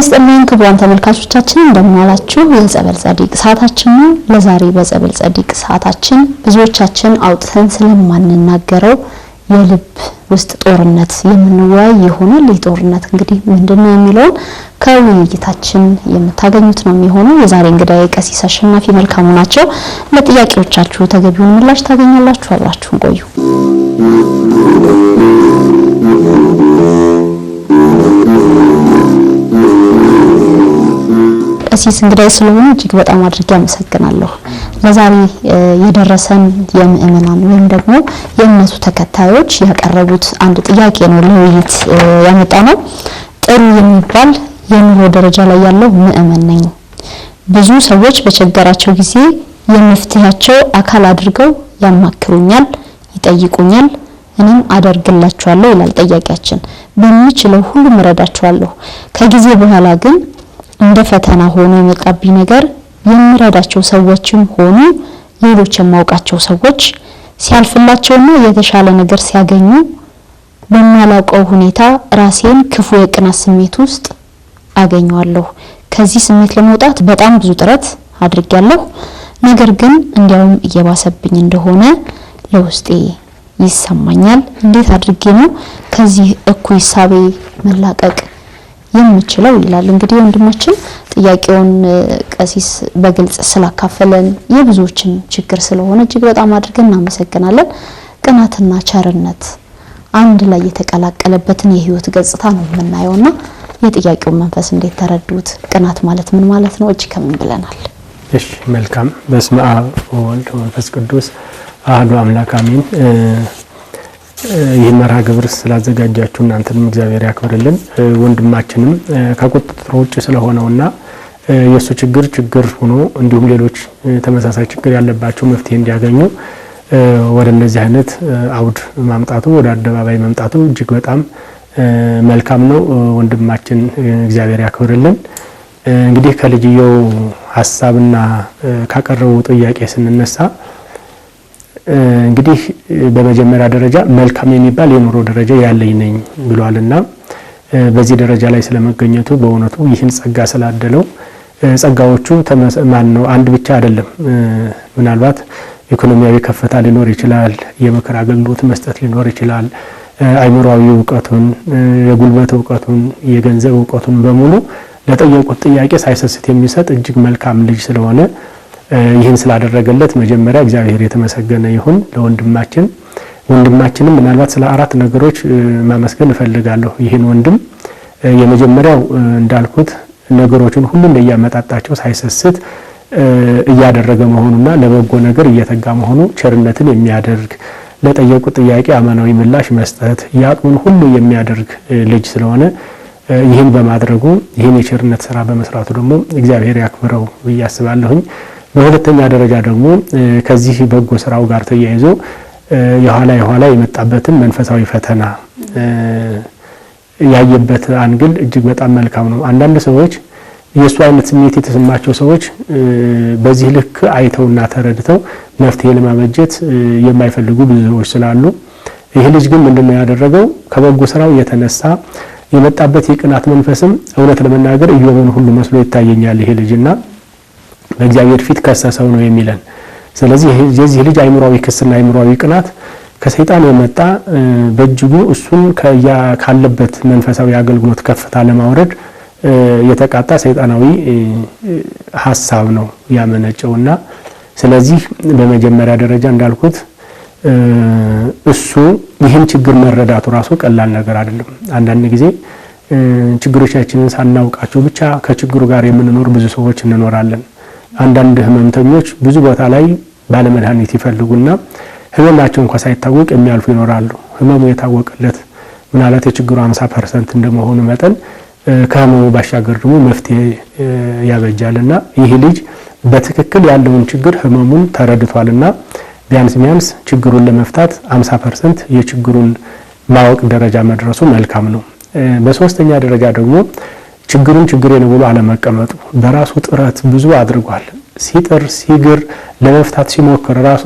ይስጥልኝ ክቡራን ተመልካቾቻችን እንደምናላችሁ የጸበል ጸዲቅ ሰዓታችን ነው። ለዛሬ በጸበል ጸዲቅ ሰዓታችን ብዙዎቻችን አውጥተን ስለማንናገረው የልብ ውስጥ ጦርነት የምንወያይ ይሆናል። የጦርነት እንግዲህ ምንድነው የሚለውን ከውይይታችን የምታገኙት ነው የሚሆነው። የዛሬ እንግዳዬ ቀሲስ አሸናፊ መልካሙ ናቸው። ለጥያቄዎቻችሁ ተገቢውን ምላሽ ታገኛላችሁ። አብራችሁን ቆዩ። ቀሲስ እንግዳዬ ስለሆኑ እጅግ በጣም አድርጌ አመሰግናለሁ። ለዛሬ የደረሰን የምእመናን ወይም ደግሞ የእምነቱ ተከታዮች ያቀረቡት አንድ ጥያቄ ነው ለውይይት ያመጣነው። ጥሩ የሚባል የኑሮ ደረጃ ላይ ያለው ምእመን ነኝ። ብዙ ሰዎች በቸገራቸው ጊዜ የመፍትሄያቸው አካል አድርገው ያማክሩኛል፣ ይጠይቁኛል፣ እኔም አደርግላቸዋለሁ ይላል ጠያቂያችን። በሚችለው ሁሉ እረዳቸዋለሁ። ከጊዜ በኋላ ግን እንደ ፈተና ሆኖ የመጣብኝ ነገር የሚረዳቸው ሰዎችም ሆኑ ሌሎች የማውቃቸው ሰዎች ሲያልፍላቸውና የተሻለ ነገር ሲያገኙ በማላውቀው ሁኔታ ራሴን ክፉ የቅናት ስሜት ውስጥ አገኘዋለሁ። ከዚህ ስሜት ለመውጣት በጣም ብዙ ጥረት አድርጌያለሁ። ነገር ግን እንዲያውም እየባሰብኝ እንደሆነ ለውስጤ ይሰማኛል። እንዴት አድርጌ ነው ከዚህ እኩይ ሳቤ መላቀቅ የምችለው ይላል። እንግዲህ ወንድማችን ጥያቄውን ቀሲስ በግልጽ ስላካፈለን የብዙዎችን ችግር ስለሆነ እጅግ በጣም አድርገን እናመሰግናለን። ቅናትና ቸርነት አንድ ላይ የተቀላቀለበትን የህይወት ገጽታ ነው የምናየውና የጥያቄውን መንፈስ እንዴት ተረዱት? ቅናት ማለት ምን ማለት ነው? እጅ ከምን ብለናል? እሺ መልካም። በስመ አብ ወወልድ ወመንፈስ ቅዱስ አሐዱ አምላክ አሜን። ይህ መርሃ ግብር ስላዘጋጃችሁ እናንተንም እግዚአብሔር ያክብርልን። ወንድማችንም ከቁጥጥር ውጭ ስለሆነውና የሱ ችግር ሆኖ እንዲሁም ሌሎች ተመሳሳይ ችግር ያለባቸው መፍትሄ እንዲያገኙ ወደ እነዚህ አይነት አውድ ማምጣቱ ወደ አደባባይ ማምጣቱ እጅግ በጣም መልካም ነው። ወንድማችን እግዚአብሔር ያክብርልን። እንግዲህ ከልጅየው ሐሳብና ካቀረቡ ጥያቄ ስንነሳ እንግዲህ በመጀመሪያ ደረጃ መልካም የሚባል የኑሮ ደረጃ ያለኝ ነኝ ብሏልና በዚህ ደረጃ ላይ ስለመገኘቱ በእውነቱ ይህን ጸጋ ስላደለው ጸጋዎቹ ነው አንድ ብቻ አይደለም። ምናልባት ኢኮኖሚያዊ ከፍታ ሊኖር ይችላል፣ የምክር አገልግሎት መስጠት ሊኖር ይችላል፣ አይምሮአዊ ዕውቀቱን፣ የጉልበት ዕውቀቱን፣ የገንዘብ ዕውቀቱን በሙሉ ለጠየቁት ጥያቄ ሳይሰስት የሚሰጥ እጅግ መልካም ልጅ ስለሆነ ይህን ስላደረገለት መጀመሪያ እግዚአብሔር የተመሰገነ ይሁን። ወንድማችንም ምናልባት ስለ አራት ነገሮች ማመስገን እፈልጋለሁ። ይህን ወንድም የመጀመሪያው እንዳልኩት ነገሮችን ሁሉ እንደያመጣጣቸው ሳይሰስት እያደረገ መሆኑና ለበጎ ነገር እየተጋ መሆኑ ቸርነትን የሚያደርግ ለጠየቁት ጥያቄ አማናዊ ምላሽ መስጠት ያቅሙን ሁሉ የሚያደርግ ልጅ ስለሆነ ይህን በማድረጉ ይህን የቸርነት ስራ በመስራቱ ደግሞ እግዚአብሔር ያክብረው ብዬ አስባለሁኝ። በሁለተኛ ደረጃ ደግሞ ከዚህ በጎ ስራው ጋር ተያይዞ የኋላ የመጣበትን መንፈሳዊ ፈተና ያየበት አንግል እጅግ በጣም መልካም ነው። አንዳንድ ሰዎች የሱ አይነት ስሜት የተሰማቸው ሰዎች በዚህ ልክ አይተውና ተረድተው መፍትሄ ለማበጀት የማይፈልጉ ብዙ ሰዎች ስላሉ ይሄ ልጅ ግን ምንድነው ያደረገው? ከበጎ ስራው የተነሳ የመጣበት የቅናት መንፈስም እውነት ለመናገር ኢዮብን ሁሉ መስሎ ይታየኛል ይሄ ልጅና በእግዚአብሔር ፊት ከሰሰው ነው የሚለን። ስለዚህ የዚህ ልጅ አይምሮአዊ ክስና አይምሮአዊ ቅናት ከሰይጣን የመጣ በእጅጉ እሱን ካለበት መንፈሳዊ አገልግሎት ከፍታ ለማውረድ የተቃጣ ሰይጣናዊ ሐሳብ ነው ያመነጨውና ስለዚህ በመጀመሪያ ደረጃ እንዳልኩት እሱ ይህን ችግር መረዳቱ ራሱ ቀላል ነገር አይደለም። አንዳንድ ጊዜ ችግሮቻችንን ሳናውቃቸው ብቻ ከችግሩ ጋር የምንኖር ብዙ ሰዎች እንኖራለን። አንዳንድ ህመምተኞች ብዙ ቦታ ላይ ባለመድኃኒት ይፈልጉና ህመማቸው እንኳን ሳይታወቅ የሚያልፉ ይኖራሉ። ህመሙ የታወቀለት ምናልባት የችግሩ 50% እንደመሆኑ መጠን ከህመሙ ባሻገር ደግሞ መፍትሄ ያበጃልና ይህ ልጅ በትክክል ያለውን ችግር ህመሙን ተረድቷልና ቢያንስ ችግሩን ለመፍታት 50% የችግሩን ማወቅ ደረጃ መድረሱ መልካም ነው። በሶስተኛ ደረጃ ደግሞ ችግሩን ችግሬ ነው ብሎ አለመቀመጡ በራሱ ጥረት ብዙ አድርጓል። ሲግር ለመፍታት ሲሞክር ራሱ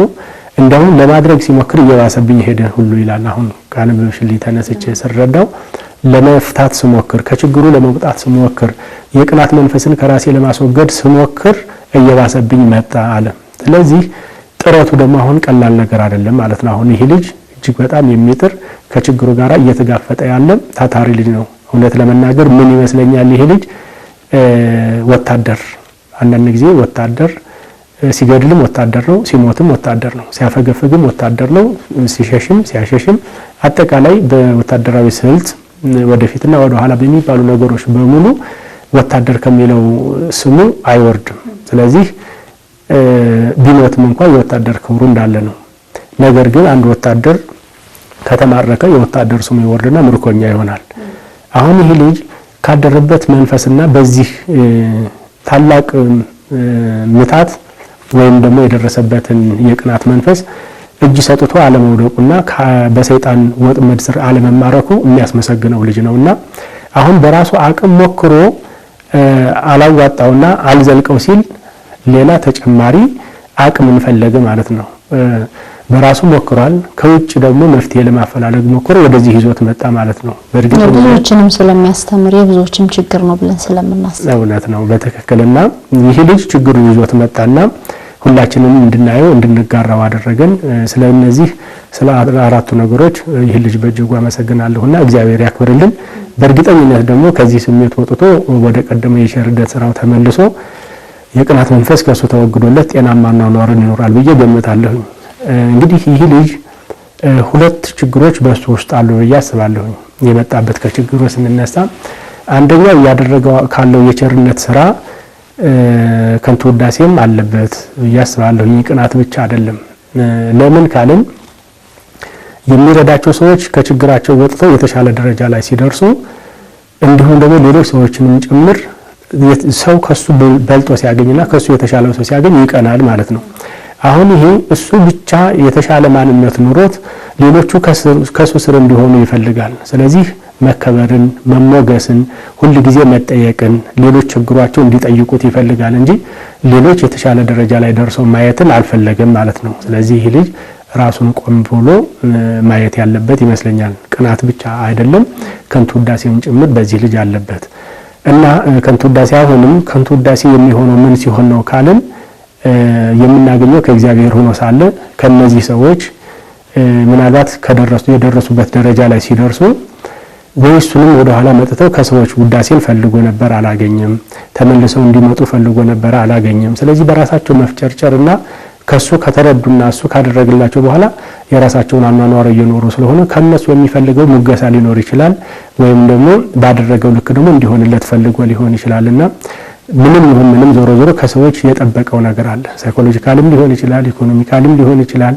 እንደውም ለማድረግ ሲሞክር እየባሰብኝ ሄደ ሁሉ ይላል። አሁን ካነበብሽልኝ ተነስቼ ስረዳው ለመፍታት ስሞክር፣ ከችግሩ ለመውጣት ስሞክር፣ የቅናት መንፈስን ከራሴ ለማስወገድ ስሞክር እየባሰብኝ መጣ አለ። ስለዚህ ጥረቱ ደግሞ አሁን ቀላል ነገር አይደለም ማለት ነው። አሁን ይሄ ልጅ እጅግ በጣም የሚጥር ከችግሩ ጋር እየተጋፈጠ ያለ ታታሪ ልጅ ነው። እውነት ለመናገር ምን ይመስለኛል ይሄ ልጅ ወታደር፣ አንዳንድ ጊዜ ወታደር ሲገድልም ወታደር ነው፣ ሲሞትም ወታደር ነው፣ ሲያፈገፍግም ወታደር ነው፣ ሲሸሽም ሲያሸሽም አጠቃላይ በወታደራዊ ስልት ወደፊትና ወደ ኋላ በሚባሉ ነገሮች በሙሉ ወታደር ከሚለው ስሙ አይወርድም። ስለዚህ ቢሞትም እንኳን የወታደር ክብሩ እንዳለ ነው። ነገር ግን አንድ ወታደር ከተማረከ የወታደር ስሙ ይወርድና ምርኮኛ ይሆናል። አሁን ይህ ልጅ ካደረበት መንፈስና በዚህ ታላቅ ምታት ወይም ደግሞ የደረሰበትን የቅናት መንፈስ እጅ ሰጥቶ አለመውደቁና በሰይጣን ወጥመድ ስር አለመማረኩ የሚያስመሰግነው ልጅ ነውና አሁን በራሱ አቅም ሞክሮ አላዋጣውና አልዘልቀው ሲል ሌላ ተጨማሪ አቅም እንፈለገ ማለት ነው። በራሱ ሞክሯል። ከውጭ ደግሞ መፍትሄ ለማፈላለግ ሞክሮ ወደዚህ ይዞት መጣ ማለት ነው። በእርግጥ ብዙዎችንም ስለሚያስተምር የብዙዎችም ችግር ነው ብለን ስለምናስብ እውነት ነው በትክክልና ይህ ልጅ ችግሩ ይዞት መጣና ሁላችንም እንድናየው እንድንጋራው አደረገን። ስለነዚህ ስለ አራቱ ነገሮች ይህ ልጅ በእጅጉ አመሰግናለሁና እግዚአብሔር ያክብርልን። በእርግጠኝነት ደግሞ ከዚህ ስሜት ወጥቶ ወደ ቀደመ የቸርነት ስራው ተመልሶ የቅናት መንፈስ ከሱ ተወግዶለት ጤናማ ኑሮን ይኖራል ብዬ ገምታለሁ። እንግዲህ ይህ ልጅ ሁለት ችግሮች በሱ ውስጥ አሉ ብዬ አስባለሁ። የመጣበት ከችግሩ ስንነሳ አንደኛው ያደረገው ካለው የቸርነት ስራ ከንቱ ውዳሴም አለበት ብዬ አስባለሁ። ቅናት ብቻ አይደለም። ለምን ካልን የሚረዳቸው ሰዎች ከችግራቸው ወጥተው የተሻለ ደረጃ ላይ ሲደርሱ እንዲሁም ደግሞ ሌሎች ሰዎችንም ጭምር ሰው ከሱ በልጦ ሲያገኝና ከሱ የተሻለ ሰው ሲያገኝ ይቀናል ማለት ነው። አሁን ይሄ እሱ ብቻ የተሻለ ማንነት ኑሮት ሌሎቹ ከሱ ስር እንዲሆኑ ይፈልጋል። ስለዚህ መከበርን፣ መሞገስን፣ ሁሉ ጊዜ መጠየቅን፣ ሌሎች ችግሯቸው እንዲጠይቁት ይፈልጋል እንጂ ሌሎች የተሻለ ደረጃ ላይ ደርሰው ማየትን አልፈለገም ማለት ነው። ስለዚህ ይህ ልጅ ራሱን ቆም ብሎ ማየት ያለበት ይመስለኛል። ቅናት ብቻ አይደለም ከንቱ ውዳሴም ጭምር በዚህ ልጅ አለበት እና ከንቱ ውዳሴ አሁንም ከንቱ ውዳሴ የሚሆነው ምን ሲሆን ነው ካልን የምናገኘው ከእግዚአብሔር ሆኖ ሳለ ከነዚህ ሰዎች ምናልባት የደረሱበት ደረጃ ላይ ሲደርሱ ወይሱንም ወደ ኋላ መጥተው ከሰዎች ውዳሴን ፈልጎ ነበር አላገኘም፣ ተመልሰው እንዲመጡ ፈልጎ ነበር አላገኘም። ስለዚህ በራሳቸው መፍጨርጨርና ከሱ ከተረዱና እሱ ካደረገላቸው በኋላ የራሳቸውን አኗኗር እየኖሩ ስለሆነ ከነሱ የሚፈልገው ሙገሳ ሊኖር ይችላል፣ ወይም ደግሞ ባደረገው ልክ ደግሞ እንዲሆንለት ፈልጎ ሊሆን ይችላልና ምንም ይሁን ምንም ዞሮ ዞሮ ከሰዎች የጠበቀው ነገር አለ። ሳይኮሎጂካልም ሊሆን ይችላል፣ ኢኮኖሚካልም ሊሆን ይችላል።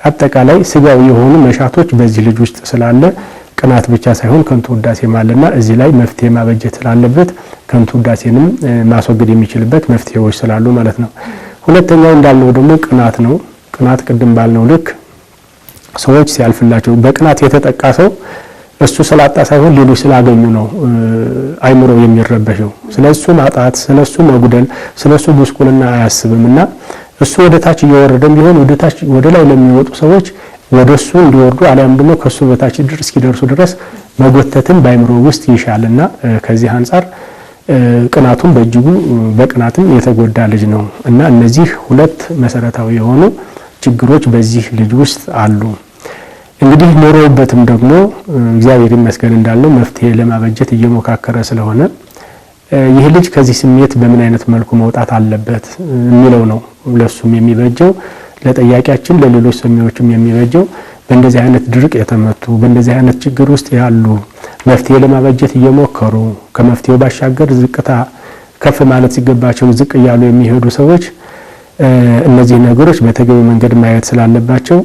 አጠቃላይ ስጋዊ የሆኑ መሻቶች በዚህ ልጅ ውስጥ ስላለ ቅናት ብቻ ሳይሆን ከንቱ ውዳሴም አለና እዚህ ላይ መፍትሄ ማበጀት ስላለበት ከንቱ ውዳሴንም ማስወገድ የሚችልበት መፍትሄዎች ስላሉ ማለት ነው። ሁለተኛው እንዳልነው ደግሞ ቅናት ነው። ቅናት ቅድም ባልነው ልክ ሰዎች ሲያልፍላቸው በቅናት የተጠቃ ሰው እሱ ስላጣ ሳይሆን ሌሎች ስላገኙ ነው አይምሮ የሚረበሸው። ስለሱ ማጣት፣ ስለሱ መጉደል፣ ስለሱ ጉስቁልና አያስብምና እሱ ወደ ታች እየወረደም ቢሆን ወደ ላይ ለሚወጡ ሰዎች ወደሱ እንዲወርዱ አሊያም ደግሞ ከሱ በታች እስኪደርሱ ድረስ መጎተትን በአይምሮ ውስጥ ይሻልና ከዚህ አንፃር ቅናቱን በእጅጉ በቅናትም የተጎዳ ልጅ ነው እና እነዚህ ሁለት መሰረታዊ የሆኑ ችግሮች በዚህ ልጅ ውስጥ አሉ። እንግዲህ ኖሮበትም ደግሞ እግዚአብሔር ይመስገን እንዳለው መፍትሄ ለማበጀት እየሞካከረ ስለሆነ ይህ ልጅ ከዚህ ስሜት በምን አይነት መልኩ መውጣት አለበት የሚለው ነው ለሱም የሚበጀው፣ ለጠያቂያችን ለሌሎች ሰሚዎችም የሚበጀው። በእንደዚህ አይነት ድርቅ የተመቱ በእንደዚህ አይነት ችግር ውስጥ ያሉ መፍትሄ ለማበጀት እየሞከሩ ከመፍትሄው ባሻገር ዝቅታ ከፍ ማለት ሲገባቸው ዝቅ እያሉ የሚሄዱ ሰዎች እነዚህ ነገሮች በተገቢ መንገድ ማየት ስላለባቸው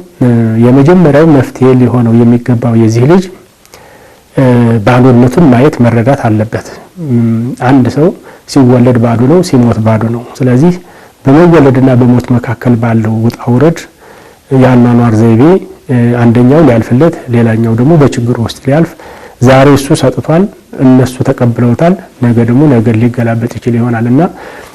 የመጀመሪያው መፍትሄ ሊሆነው የሚገባው የዚህ ልጅ ባዶነቱን ማየት መረዳት አለበት። አንድ ሰው ሲወለድ ባዶ ነው፣ ሲሞት ባዶ ነው። ስለዚህ በመወለድና በሞት መካከል ባለው ውጣ ውረድ የአኗኗር ዘይቤ አንደኛው ሊያልፍለት፣ ሌላኛው ደግሞ በችግር ውስጥ ሊያልፍ ዛሬ እሱ ሰጥቷል፣ እነሱ ተቀብለውታል፣ ነገ ደግሞ ነገር ሊገላበጥ ይችል ይሆናልና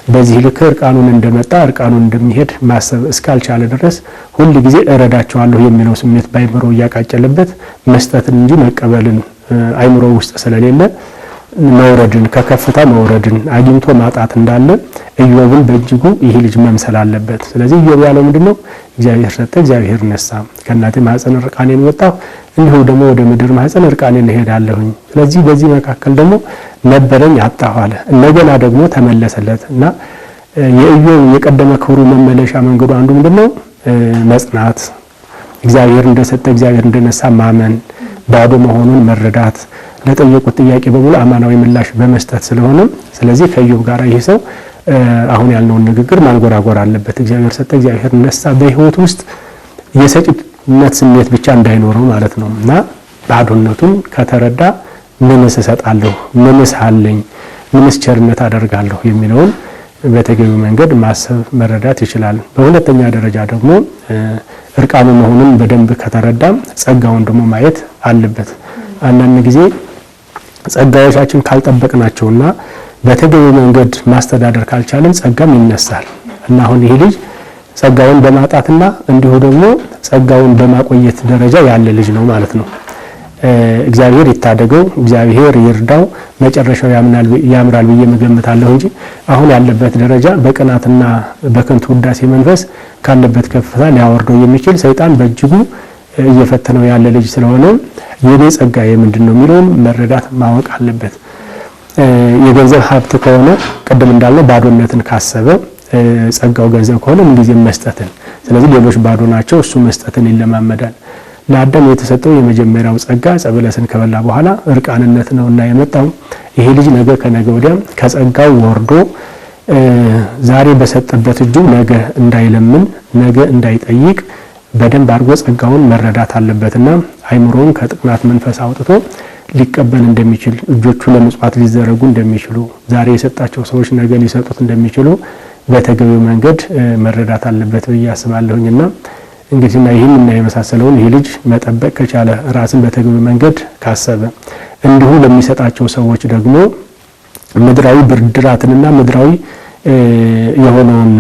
በዚህ ልክ እርቃኑን እንደመጣ እርቃኑን እንደሚሄድ ማሰብ እስካልቻለ ድረስ ሁሉ ጊዜ እረዳቸዋለሁ የሚለው ስሜት ባይምሮ እያቃጨለበት መስጠትን እንጂ መቀበልን አይምሮ ውስጥ ስለሌለ መውረድን ከከፍታ መውረድን አግኝቶ ማጣት እንዳለ ኢዮብን በእጅጉ ይሄ ልጅ መምሰል አለበት። ስለዚህ ኢዮብ ያለው ምንድነው? እግዚአብሔር ሰጠ፣ እግዚአብሔር ነሳ፣ ከእናቴ ማህፀን እርቃኔን ወጣሁ፣ እንዲሁ ደግሞ ወደ ምድር ማህፀን እርቃኔን እሄዳለሁኝ። ስለዚህ በዚህ መካከል ደግሞ ነበረኝ አጣሁ አለ። እንደገና ደግሞ ተመለሰለት እና የኢዮብ የቀደመ ክብሩ መመለሻ መንገዱ አንዱ ምንድነው? መጽናት፣ እግዚአብሔር እንደሰጠ እግዚአብሔር እንደነሳ ማመን፣ ባዶ መሆኑን መረዳት፣ ለጠየቁት ጥያቄ በሙሉ አማናዊ ምላሽ በመስጠት ስለሆነ ስለዚህ ከኢዮብ ጋር ይሄ ሰው አሁን ያልነውን ንግግር ማንጎራጎር አለበት። እግዚአብሔር ሰጠ እግዚአብሔር ነሳ በህይወት ውስጥ የሰጪነት ስሜት ብቻ እንዳይኖረው ማለት ነው እና ባዶነቱን ከተረዳ ምንስ እሰጣለሁ፣ ምንስ አለኝ፣ ምንስ ቸርነት አደርጋለሁ የሚለውን በተገቢው መንገድ ማሰብ መረዳት ይችላል። በሁለተኛ ደረጃ ደግሞ እርቃኑ መሆኑን በደንብ ከተረዳ ጸጋውን ደግሞ ማየት አለበት። አንዳንድ ጊዜ ጸጋዎቻችን ካልጠበቅናቸውና በተገቢው መንገድ ማስተዳደር ካልቻለን ጸጋም ይነሳል እና አሁን ይሄ ልጅ ጸጋውን በማጣትና እንዲሁ ደግሞ ጸጋውን በማቆየት ደረጃ ያለ ልጅ ነው ማለት ነው። እግዚአብሔር ይታደገው፣ እግዚአብሔር ይርዳው፣ መጨረሻው ያምራል ብዬ መገምታለሁ እንጂ አሁን ያለበት ደረጃ በቅናትና በከንቱ ውዳሴ መንፈስ ካለበት ከፍታ ሊያወርደው የሚችል ሰይጣን በእጅጉ እየፈተነው ያለ ልጅ ስለሆነ የኔ ጸጋ ምንድነው የሚለውን መረዳት ማወቅ አለበት። የገንዘብ ሀብት ከሆነ ቅድም እንዳልነው ባዶነትን ካሰበ ጸጋው ገንዘብ ከሆነ ምን ጊዜ መስጠትን፣ ስለዚህ ሌሎች ባዶ ናቸው፣ እሱ መስጠትን ይለማመዳል። ለአዳም የተሰጠው የመጀመሪያው ጸጋ ጸበለስን ከበላ በኋላ እርቃንነት ነውና የመጣው ይሄ ልጅ ነገ ከነገ ወዲያ ከጸጋው ወርዶ ዛሬ በሰጠበት እጁ ነገ እንዳይለምን ነገ እንዳይጠይቅ በደንብ አድርጎ ጸጋውን መረዳት አለበትና አይምሮን ከጥቅናት መንፈስ አውጥቶ ሊቀበል እንደሚችል እጆቹ ለምጽዋት ሊዘረጉ እንደሚችሉ ዛሬ የሰጣቸው ሰዎች ነገ ሊሰጡት እንደሚችሉ በተገቢው መንገድ መረዳት አለበት ብዬ አስባለሁኝና እንግዲህ ይሄን እና የመሳሰለውን ይሄ ልጅ መጠበቅ ከቻለ ራስን በተገቢው መንገድ ካሰበ እንዲሁ ለሚሰጣቸው ሰዎች ደግሞ ምድራዊ ብድራትንና ምድራዊ የሆነውን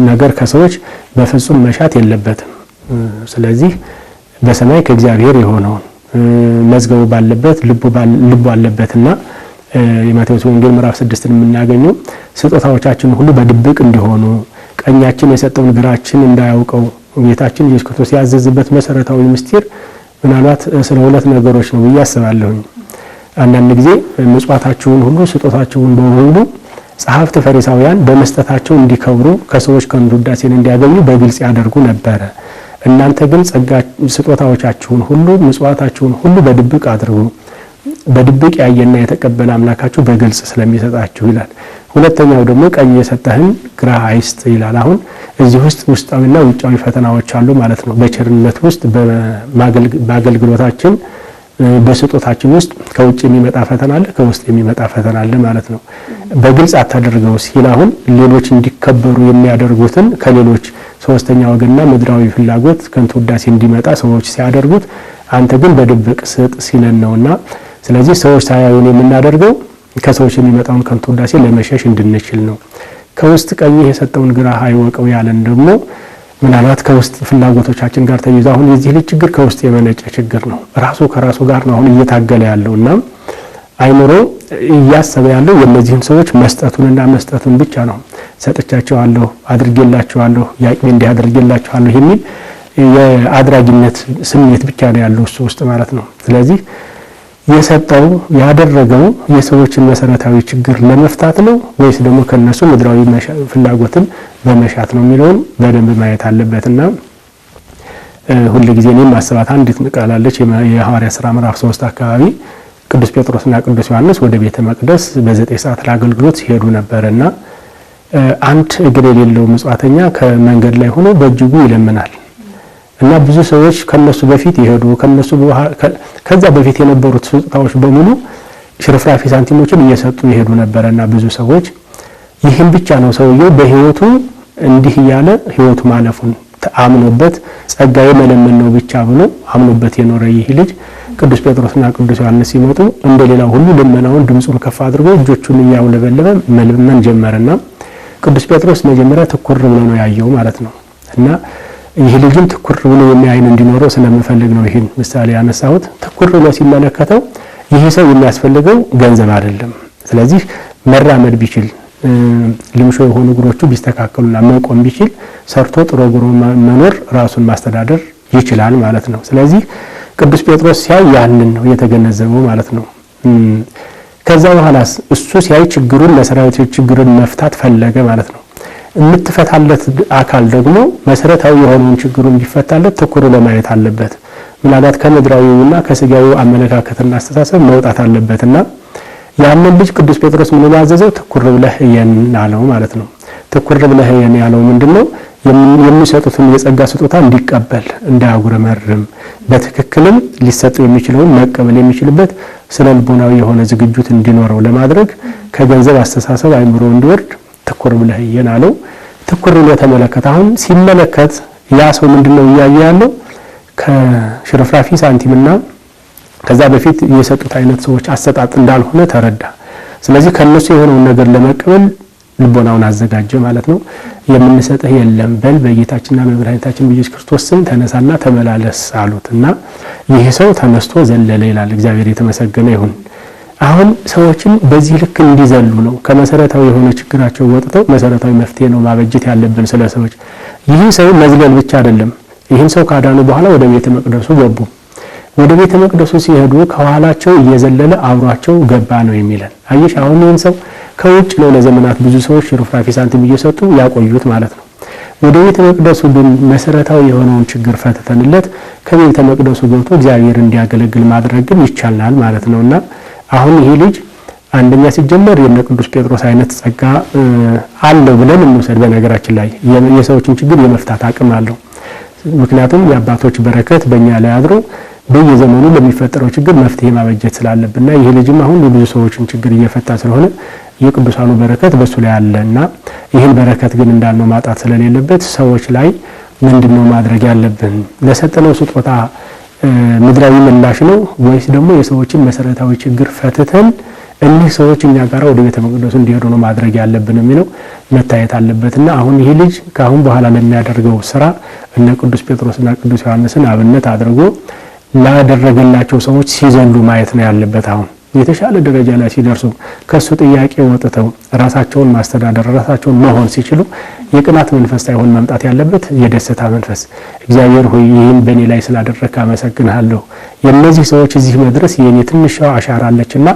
ነገር ከሰዎች በፍጹም መሻት የለበትም። ስለዚህ በሰማይ ከእግዚአብሔር የሆነውን መዝገቡ ባለበት ልቡ አለበትና የማቴዎስ ወንጌል ምዕራፍ 6ን የምናገኘው ስጦታዎቻችን ሁሉ በድብቅ እንዲሆኑ ቀኛችን የሰጠውን ግራችን እንዳያውቀው ጌታችን ኢየሱስ ክርስቶስ ያዘዘበት መሰረታዊ ምስጢር ምናልባት ስለ ሁለት ነገሮች ነው ብዬ አስባለሁ። አንዳንድ ጊዜ ምጽዋታችሁን ሁሉ ስጦታችሁን በሙሉ ጸሐፍት ፈሪሳውያን በመስጠታቸው እንዲከብሩ ከሰዎች ከንቱ ውዳሴን እንዲያገኙ በግልጽ ያደርጉ ነበር። እናንተ ግን ስጦታዎቻችሁን ሁሉ ምጽዋታችሁን ሁሉ በድብቅ አድርጉ፣ በድብቅ ያየና የተቀበለ አምላካችሁ በግልጽ ስለሚሰጣችሁ ይላል። ሁለተኛው ደግሞ ቀኝ የሰጠህን ግራ አይስጥ ይላል። አሁን እዚህ ውስጥ ውስጣዊና ውጫዊ ፈተናዎች አሉ ማለት ነው። በቸርነት ውስጥ በአገልግሎታችን በስጦታችን ውስጥ ከውጭ የሚመጣ ፈተና አለ፣ ከውስጥ የሚመጣ ፈተና አለ ማለት ነው። በግልጽ አታደርገው ሲል አሁን ሌሎች እንዲከበሩ የሚያደርጉትን ከሌሎች ሶስተኛ ወገንና ምድራዊ ፍላጎት ከንቱ ውዳሴ እንዲመጣ ሰዎች ሲያደርጉት አንተ ግን በድብቅ ስጥ ሲለን ነውና ስለዚህ ሰዎች ሳያዩን የምናደርገው ከሰዎች የሚመጣውን ከንቱ ውዳሴ ለመሸሽ እንድንችል ነው። ከውስጥ ቀኝ የሰጠውን ግራ አይወቀው ያለን ደግሞ ምናልባት ከውስጥ ፍላጎቶቻችን ጋር ተይዞ አሁን የዚህ ልጅ ችግር ከውስጥ የመነጨ ችግር ነው። ራሱ ከራሱ ጋር ነው አሁን እየታገለ ያለውና አይምሮ እያሰበ ያለው የእነዚህን ሰዎች መስጠቱንና መስጠቱን ብቻ ነው። ሰጥቻቸዋለሁ፣ አድርጌላቸዋለሁ፣ ያቅሜ እንዲህ አድርጌላቸዋለሁ የሚል የአድራጊነት ስሜት ብቻ ነው ያለው እሱ ውስጥ ማለት ነው። ስለዚህ የሰጠው ያደረገው የሰዎችን መሰረታዊ ችግር ለመፍታት ነው ወይስ ደግሞ ከነሱ ምድራዊ ፍላጎትን በመሻት ነው የሚለውን በደንብ ማየት አለበትና ሁሉ ጊዜ እኔም ማሰባት አንዲት ቃል አለች። የሐዋርያ ሥራ ምዕራፍ 3 አካባቢ ቅዱስ ጴጥሮስና ቅዱስ ዮሐንስ ወደ ቤተ መቅደስ በ9 ሰዓት ለአገልግሎት ሲሄዱ ነበርና አንድ እግር የሌለው ምጽዋተኛ ከመንገድ ላይ ሆኖ በእጅጉ ይለምናል እና ብዙ ሰዎች ከነሱ በፊት ይሄዱ ከዛ በፊት የነበሩት ስጦታዎች በሙሉ ሽርፍራፊ ሳንቲሞችን እየሰጡ ይሄዱ ነበርና ብዙ ሰዎች ይህን ብቻ ነው ሰውየው በህይወቱ እንዲህ ያለ ህይወቱ ማለፉን አምኖበት ጸጋዬ መለመን ነው ብቻ ብሎ አምኖበት የኖረ ይህ ልጅ ቅዱስ ጴጥሮስና ቅዱስ ዮሐንስ ሲመጡ እንደሌላው ሁሉ ልመናውን ድምጹን ከፍ አድርጎ እጆቹን ያውለበለበ መልመን ጀመረና ቅዱስ ጴጥሮስ መጀመሪያ ትኩር ብሎ ነው ያየው ማለት ነው እና ይህ ልጅም ትኩር ብሎ የሚያይን እንዲኖረው ስለምፈልግ ነው ይሄን ምሳሌ ያነሳሁት። ትኩር ብሎ ሲመለከተው ይሄ ሰው የሚያስፈልገው ገንዘብ አይደለም። ስለዚህ መራመድ ቢችል ልምሾ የሆኑ እግሮቹ ቢስተካከሉና መቆም ቢችል ሰርቶ ጥሮ ግሮ መኖር ራሱን ማስተዳደር ይችላል ማለት ነው። ስለዚህ ቅዱስ ጴጥሮስ ሲያይ ያንን ነው የተገነዘበው ማለት ነው። ከዛ በኋላስ እሱ ሲያይ ችግሩን መሰረታዊ ችግሩን መፍታት ፈለገ ማለት ነው። የምትፈታለት አካል ደግሞ መሰረታዊ የሆነውን ችግሩን ቢፈታለት ትኩር ለማየት አለበት። ምናልባት ከምድራዊውና ከስጋዊው አመለካከትና አስተሳሰብ መውጣት አለበትና ያንን ልጅ ቅዱስ ጴጥሮስ ምን ያዘዘው? ትኩር ብለህ እየን አለው ማለት ነው። ትኩር ብለህ እየን ያለው ምንድነው? የሚሰጡትን የጸጋ ስጦታ እንዲቀበል እንዳያጉረመርም፣ በትክክልም ሊሰጠው የሚችለውን መቀበል የሚችልበት ስነልቦናዊ የሆነ ዝግጁት እንዲኖረው ለማድረግ ከገንዘብ አስተሳሰብ አይምሮ እንዲወርድ ትኩር ብለህ እየን አለው። ትኩር ብሎ ተመለከተ። አሁን ሲመለከት ያ ሰው ምንድነው እያየ ያለው? ከሽርፍራፊ ሳንቲምና ከዛ በፊት የሰጡት አይነት ሰዎች አሰጣጥ እንዳልሆነ ተረዳ። ስለዚህ ከነሱ የሆነውን ነገር ለመቀበል ልቦናውን አዘጋጀ ማለት ነው። የምንሰጥህ የለም፣ በል በጌታችንና በመድኃኒታችን በኢየሱስ ክርስቶስ ስም ተነሳና ተመላለስ አሉትና ይህ ሰው ተነስቶ ዘለለ ይላል። እግዚአብሔር የተመሰገነ ይሁን። አሁን ሰዎችን በዚህ ልክ እንዲዘሉ ነው ከመሰረታዊ የሆነ ችግራቸው ወጥተው መሰረታዊ መፍትሄ ነው ማበጀት ያለብን ስለ ሰዎች። ይህ ሰው መዝለል ብቻ አይደለም። ይህን ሰው ካዳኑ በኋላ ወደ ቤተ መቅደሱ ገቡ። ወደ ቤተ መቅደሱ ሲሄዱ ከኋላቸው እየዘለለ አብሯቸው ገባ ነው የሚለን። አየሽ፣ አሁን ይህን ሰው ከውጭ ነው ለዘመናት ብዙ ሰዎች ሽርፍራፊ ሳንቲም እየሰጡ ያቆዩት ማለት ነው። ወደ ቤተ መቅደሱ ግን መሰረታዊ የሆነውን ችግር ፈትተንለት ከቤተ መቅደሱ ገብቶ እግዚአብሔር እንዲያገለግል ማድረግ ግን ይቻላል ማለት ነውና አሁን ይሄ ልጅ አንደኛ ሲጀመር የነ ቅዱስ ጴጥሮስ አይነት ጸጋ አለው ብለን እንውሰድ። በነገራችን ላይ የሰዎችን ችግር የመፍታት አቅም አለው። ምክንያቱም የአባቶች በረከት በእኛ ላይ አድሮ በየዘመኑ ለሚፈጠረው ችግር መፍትሄ ማበጀት ስላለብንና ይሄ ልጅም አሁን የብዙ ሰዎችን ችግር እየፈታ ስለሆነ የቅዱሳኑ በረከት በሱ ላይ አለና ይህን በረከት ግን እንዳልነው ማጣት ስለሌለበት ሰዎች ላይ ምንድነው ማድረግ ያለብን? ለሰጠነው ስጦታ ምድራዊ ምላሽ ነው ወይስ ደግሞ የሰዎችን መሰረታዊ ችግር ፈትተን እነዚህ ሰዎች እኛ ጋር ወደ ቤተ መቅደሱ እንዲሄዱ ነው ማድረግ ያለብን የሚለው መታየት አለበትና አሁን ይሄ ልጅ ካሁን በኋላ ለሚያደርገው ስራ እነ ቅዱስ ጴጥሮስና ቅዱስ ዮሐንስን አብነት አድርጎ ላደረገላቸው ሰዎች ሲዘሉ ማየት ነው ያለበት። አሁን የተሻለ ደረጃ ላይ ሲደርሱ ከሱ ጥያቄ ወጥተው ራሳቸውን ማስተዳደር ራሳቸውን መሆን ሲችሉ የቅናት መንፈስ ሳይሆን መምጣት ያለበት የደስታ መንፈስ። እግዚአብሔር ሆይ ይህን በእኔ ላይ ስላደረግክ አመሰግንሃለሁ። የእነዚህ ሰዎች እዚህ መድረስ የኔ ትንሿ አሻራ አለችና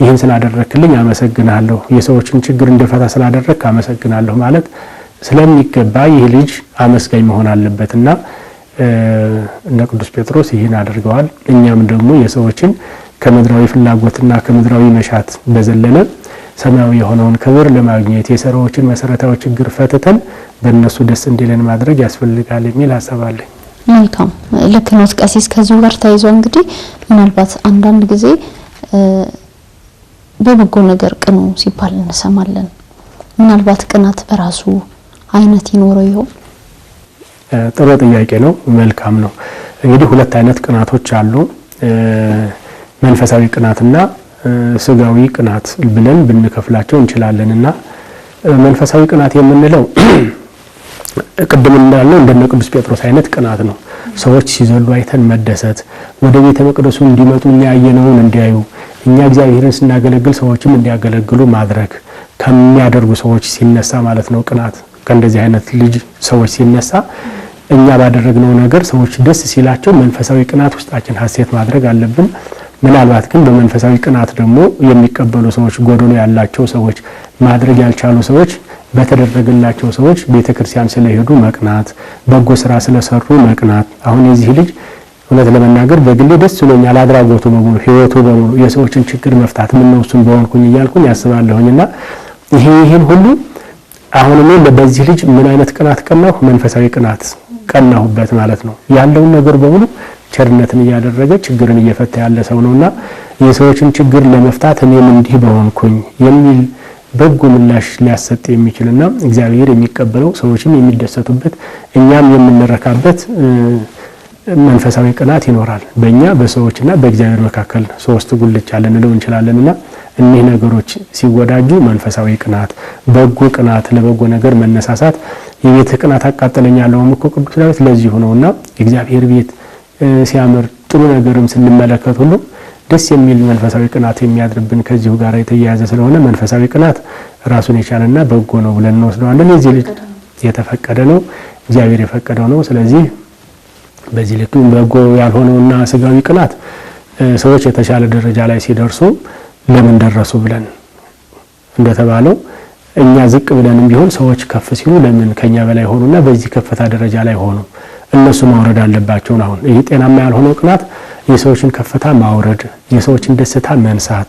ይህን ስላደረክልኝ አመሰግንሃለሁ። የሰዎችን ችግር እንደፈታ ስላደረግክ አመሰግናለሁ ማለት ስለሚገባ ይህ ልጅ አመስጋኝ መሆን አለበትና እነ ቅዱስ ጴጥሮስ ይህን አድርገዋል። እኛም ደግሞ የሰዎችን ከምድራዊ ፍላጎትና ከምድራዊ መሻት በዘለለ ሰማያዊ የሆነውን ክብር ለማግኘት የሰራዎችን መሰረታዊ ችግር ፈትተን በእነሱ ደስ እንዲለን ማድረግ ያስፈልጋል የሚል ሐሳብ አለኝ። መልካም ልክ ነው ቀሲስ። ከዚሁ ጋር ተያይዞ እንግዲህ ምናልባት አንዳንድ ጊዜ በበጎ ነገር ቅኑ ሲባል እንሰማለን። ምናልባት ቅናት በራሱ አይነት ይኖረው ይሆን? ጥሩ ጥያቄ ነው። መልካም ነው። እንግዲህ ሁለት አይነት ቅናቶች አሉ። መንፈሳዊ ቅናትና ስጋዊ ቅናት ብለን ብንከፍላቸው እንችላለንና መንፈሳዊ ቅናት የምንለው ቅድም እንዳለው እንደነ ቅዱስ ጴጥሮስ አይነት ቅናት ነው። ሰዎች ሲዘሉ አይተን መደሰት፣ ወደ ቤተ መቅደሱ እንዲመጡ እኛ ያየነውን እንዲያዩ፣ እኛ እግዚአብሔርን ስናገለግል ሰዎችም እንዲያገለግሉ ማድረግ ከሚያደርጉ ሰዎች ሲነሳ ማለት ነው ቅናት። ከእንደዚህ አይነት ልጅ ሰዎች ሲነሳ እኛ ባደረግነው ነገር ሰዎች ደስ ሲላቸው መንፈሳዊ ቅናት ውስጣችን ሐሴት ማድረግ አለብን። ምናልባት ግን በመንፈሳዊ ቅናት ደግሞ የሚቀበሉ ሰዎች፣ ጎዶሎ ያላቸው ሰዎች፣ ማድረግ ያልቻሉ ሰዎች በተደረገላቸው ሰዎች ቤተክርስቲያን ስለሄዱ መቅናት፣ በጎ ስራ ስለሰሩ መቅናት። አሁን የዚህ ልጅ እውነት ለመናገር በግሌ ደስ ብሎኛል። አድራጎቱ በሙሉ ህይወቱ በሙሉ የሰዎችን ችግር መፍታት ምን ነው እሱን በሆንኩኝ እያልኩኝ ያስባለሁኝና ይሄን ሁሉ አሁን እኔ በዚህ ልጅ ምን አይነት ቅናት ቀናሁ? መንፈሳዊ ቅናት ቀናሁበት ማለት ነው። ያለውን ነገር በሙሉ ቸርነትን እያደረገ ችግርን እየፈታ ያለ ሰው ነውና የሰዎችን ችግር ለመፍታት እኔም እንዲህ በሆንኩኝ የሚል በጎ ምላሽ ሊያሰጥ የሚችልና እግዚአብሔር የሚቀበለው ሰዎችም የሚደሰቱበት እኛም የምንረካበት መንፈሳዊ ቅናት ይኖራል። በእኛ በሰዎችና በእግዚአብሔር መካከል ሶስት ጉልቻ ልንለው እንችላለንና እነዚህ ነገሮች ሲወዳጁ መንፈሳዊ ቅናት፣ በጎ ቅናት፣ ለበጎ ነገር መነሳሳት። የቤት ቅናት አቃጠለኝ ያለው እኮ ቅዱስ ዳዊት ለዚህ ሆነውና እግዚአብሔር ቤት ሲያምር ጥሩ ነገርም ስንመለከት ሁሉ ደስ የሚል መንፈሳዊ ቅናት የሚያድርብን ከዚሁ ጋር የተያያዘ ስለሆነ መንፈሳዊ ቅናት ራሱን የቻለና በጎ ነው ብለን እንወስደዋለን። የዚህ ልጅ የተፈቀደ ነው፣ እግዚአብሔር የፈቀደው ነው። ስለዚህ በዚህ ልክ በጎ ያልሆነውና ስጋዊ ቅናት ሰዎች የተሻለ ደረጃ ላይ ሲደርሱ ለምን ደረሱ ብለን እንደተባለው እኛ ዝቅ ብለንም ቢሆን ሰዎች ከፍ ሲሉ ለምን ከኛ በላይ ሆኑና በዚህ ከፍታ ደረጃ ላይ ሆኑ እነሱ ማውረድ አለባቸው ነው። ይሄ ጤናማ ያልሆነው ቅናት የሰዎችን ከፍታ ማውረድ፣ የሰዎችን ደስታ መንሳት፣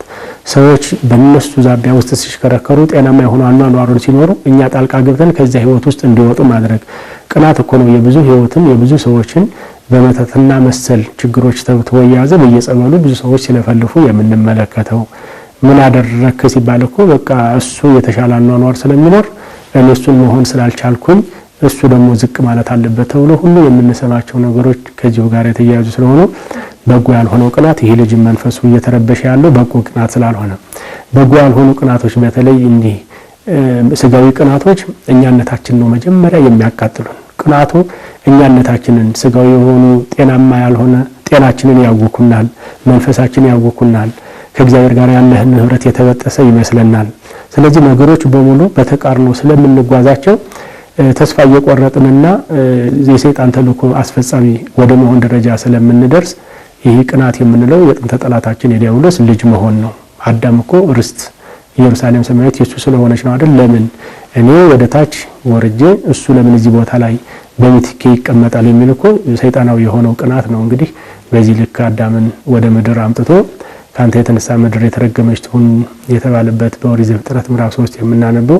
ሰዎች በእነሱ ዛቢያ ውስጥ ሲሽከረከሩ ጤናማ የሆኑ አኗኗርን ሲኖሩ እኛ ጣልቃ ገብተን ከዛ ህይወት ውስጥ እንዲወጡ ማድረግ። ቅናት እኮ ነው የብዙ ህይወትን የብዙ ሰዎችን በመተትና መሰል ችግሮች ተብትቦ ያዘ በየጸበሉ ብዙ ሰዎች ሲለፈልፉ የምንመለከተው። ምን አደረክ ሲባል እኮ በቃ እሱ የተሻለ አኗኗር ስለሚኖር እኔ እሱን መሆን ስላልቻልኩኝ እሱ ደግሞ ዝቅ ማለት አለበት ተብሎ ሁሉ የምንሰማቸው ነገሮች ከዚሁ ጋር የተያያዙ ስለሆኑ በጎ ያልሆነው ቅናት ይሄ ልጅ መንፈሱ እየተረበሸ ያለው በጎ ቅናት ስላልሆነ፣ በጎ ያልሆኑ ቅናቶች በተለይ እንዲህ ስጋዊ ቅናቶች እኛነታችን ነው መጀመሪያ የሚያቃጥሉን። ቅናቱ እኛነታችንን ስጋዊ የሆኑ ጤናማ ያልሆነ ጤናችንን ያውኩናል፣ መንፈሳችንን ያውኩናል፣ ከእግዚአብሔር ጋር ያለህን ህብረት የተበጠሰ ይመስለናል። ስለዚህ ነገሮች በሙሉ በተቃርኖ ስለምንጓዛቸው ተስፋ እየቆረጥንና የሰይጣን ተልእኮ አስፈጻሚ ወደ መሆን ደረጃ ስለምንደርስ ይህ ቅናት የምንለው የጥንተ ጠላታችን የዲያብሎስ ልጅ መሆን ነው። አዳም እኮ ርስት ኢየሩሳሌም ሰማያዊት የሱ ስለሆነች ነው አይደል? ለምን እኔ ወደ ታች ወርጄ እሱ ለምን እዚህ ቦታ ላይ በምትኬ ይቀመጣል የሚል እኮ ሰይጣናዊ የሆነው ቅናት ነው። እንግዲህ በዚህ ልክ አዳምን ወደ ምድር አምጥቶ ካንተ የተነሳ ምድር የተረገመች ትሁን የተባለበት በኦሪት ዘፍጥረት ምዕራፍ 3 የምናነበው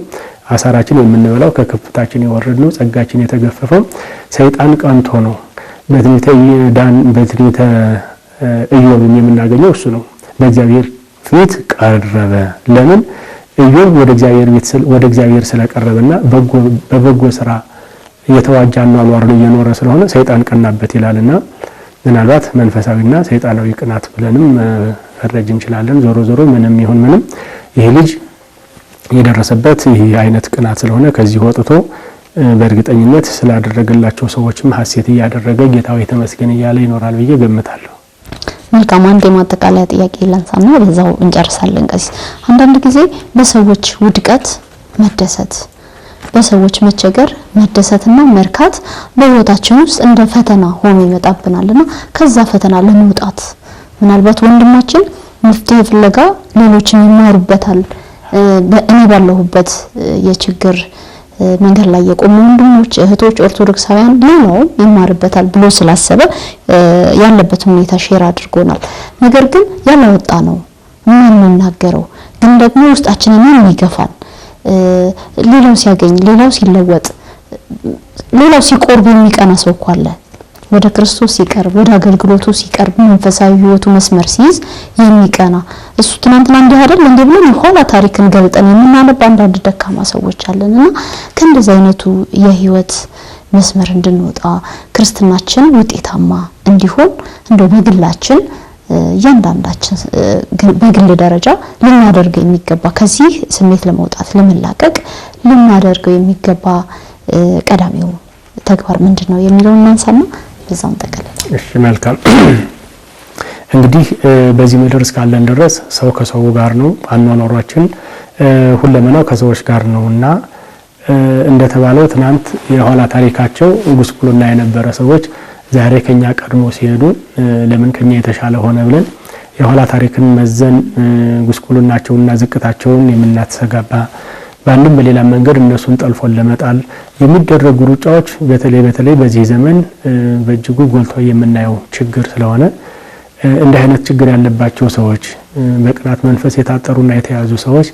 አሳራችን የምንበላው ከከፍታችን የወረድነው ጸጋችን የተገፈፈው ሰይጣን ቀንቶ ነው። በትንቢተ ኢዮብም የምናገኘው እሱ ነው። በእግዚአብሔር ፊት ቀረበ። ለምን? ኢዮብ ወደ እግዚአብሔር ስለቀረበና በበጎ ስራ እየተዋጃ አኗኗር ነው እየኖረ ስለሆነ ሰይጣን ቀናበት ይላልና ምናልባት መንፈሳዊና ሰይጣናዊ ቅናት ብለንም መፈረጅ እንችላለን። ዞሮ ዞሮ ምንም ይሁን ምንም ይሄ ልጅ የደረሰበት ይሄ አይነት ቅናት ስለሆነ ከዚህ ወጥቶ በእርግጠኝነት ስላደረገላቸው ሰዎችም ሐሴት እያደረገ ጌታው የተመስገን እያለ ይኖራል ብዬ ገምታለሁ። መልካም። አንድ የማጠቃለያ ጥያቄ ላንሳና በዛው እንጨርሳለን። ቀሲስ፣ አንዳንድ ጊዜ በሰዎች ውድቀት መደሰት፣ በሰዎች መቸገር መደሰትና መርካት በህይወታችን ውስጥ እንደ ፈተና ሆኖ ይመጣብናልና ከዛ ፈተና ለመውጣት ምናልባት ወንድማችን መፍትሄ ፍለጋ ሌሎችን ይማሩበታል፣ እኔ ባለሁበት የችግር መንገድ ላይ የቆሙ ወንድሞች እህቶች ኦርቶዶክሳውያን ሌላው ይማርበታል ብሎ ስላሰበ ያለበት ሁኔታ ሼር አድርጎናል። ነገር ግን ያላወጣ ነው የምንናገረው፣ ግን ደግሞ ውስጣችንን የሚገፋን ሌላው ሲያገኝ፣ ሌላው ሲለወጥ፣ ሌላው ሲቆርብ የሚቀና ሰው እኮ አለ። ወደ ክርስቶስ ሲቀርብ፣ ወደ አገልግሎቱ ሲቀርብ፣ መንፈሳዊ ህይወቱ መስመር ሲይዝ የሚቀና እሱ ትናንትና እንዲህ አይደል እንዴ ብለን የኋላ ታሪክን ገልጠን የምናነብ አንዳንድ ደካማ ሰዎች አለንና ከእንደዚህ አይነቱ የህይወት መስመር እንድንወጣ ክርስትናችን ውጤታማ እንዲሆን እንደው በግላችን ያንዳንዳችን በግል ደረጃ ልናደርገው የሚገባ ከዚህ ስሜት ለመውጣት ለመላቀቅ ልናደርገው የሚገባ ቀዳሚው ተግባር ምንድነው የሚለውን እናንሳና በዛም ተከለለ። እሺ፣ መልካም። እንግዲህ በዚህ ምድር እስካለን ድረስ ሰው ከሰው ጋር ነው፣ አኗኗራችን ሁለመናው ከሰዎች ጋር ነውና እንደተባለው ትናንት የኋላ ታሪካቸው ጉስቁልና የነበረ ሰዎች ዛሬ ከኛ ቀድሞ ሲሄዱ ለምን ከኛ የተሻለ ሆነ ብለን የኋላ ታሪክን መዘን ጉስቁልናቸውንና ዝቅታቸውን የምናተሰጋባ በአንድም በሌላ መንገድ እነሱን ጠልፎን ለመጣል የሚደረጉ ሩጫዎች በተለይ በዚህ ዘመን በእጅጉ ጎልቶ የምናየው ችግር ስለሆነ እንደ አይነት ችግር ያለባቸው ሰዎች በቅናት መንፈስ የታጠሩና የተያዙ ሰዎች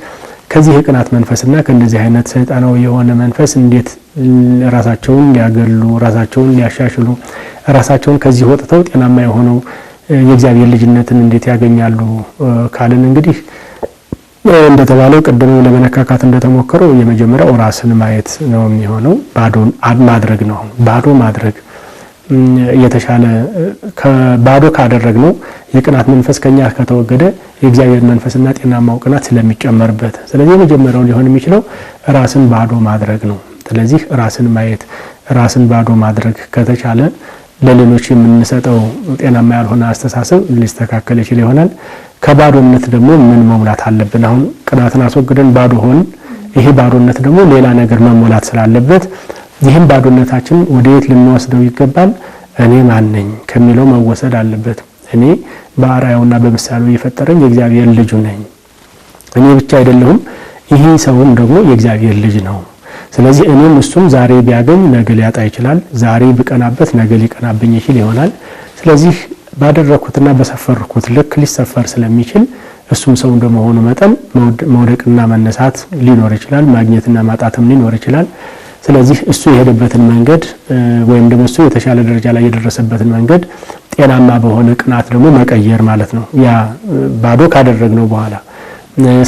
ከዚህ የቅናት መንፈስና ከእንደዚህ አይነት ሰይጣናዊ የሆነ መንፈስ እንዴት ራሳቸውን ሊያገሉ፣ ራሳቸውን ሊያሻሽሉ፣ ራሳቸውን ከዚህ ወጥተው ጤናማ የሆነው የእግዚአብሔር ልጅነትን እንዴት ያገኛሉ ካልን እንግዲህ እንደተባለው ቀደም ለመነካካት እንደተሞከረው የመጀመሪያው ራስን ማየት ነው የሚሆነው። ማድረግ ነው። ባዶ ማድረግ የተሻለ ከባዶ ካደረግነው የቅናት መንፈስ ከኛ ከተወገደ የእግዚአብሔር መንፈስና ጤናማው ቅናት ስለሚጨመርበት፣ ስለዚህ የመጀመሪያው ሊሆን የሚችለው ራስን ባዶ ማድረግ ነው። ስለዚህ ራስን ማየት፣ ራስን ባዶ ማድረግ ከተቻለ ለሌሎች የምንሰጠው ጤናማ ያልሆነ አስተሳሰብ ሊስተካከል ይችል ይሆናል። ከባዶነት ደግሞ ምን መሙላት አለብን? አሁን ቅናትን አስወግደን ባዶ ሆን፣ ይሄ ባዶነት ደግሞ ሌላ ነገር መሞላት ስላለበት ይህን ባዶነታችን ወደየት ልንወስደው ይገባል? እኔ ማን ነኝ ከሚለው መወሰድ አለበት። እኔ በአርአያውና በምሳሌው የፈጠረኝ የእግዚአብሔር ልጅ ነኝ። እኔ ብቻ አይደለሁም፣ ይሄ ሰውም ደግሞ የእግዚአብሔር ልጅ ነው። ስለዚህ እኔም እሱም ዛሬ ቢያገኝ ነገ ሊያጣ ይችላል። ዛሬ ብቀናበት ነገ ሊቀናብኝ ይችል ይሆናል። ስለዚህ ባደረኩትና በሰፈርኩት ልክ ሊሰፈር ስለሚችል እሱም ሰው እንደመሆኑ መጠን መውደቅና መነሳት ሊኖር ይችላል፣ ማግኘትና ማጣትም ሊኖር ይችላል። ስለዚህ እሱ የሄደበትን መንገድ ወይም ደግሞ እሱ የተሻለ ደረጃ ላይ የደረሰበትን መንገድ ጤናማ በሆነ ቅናት ደግሞ መቀየር ማለት ነው። ያ ባዶ ካደረግነው በኋላ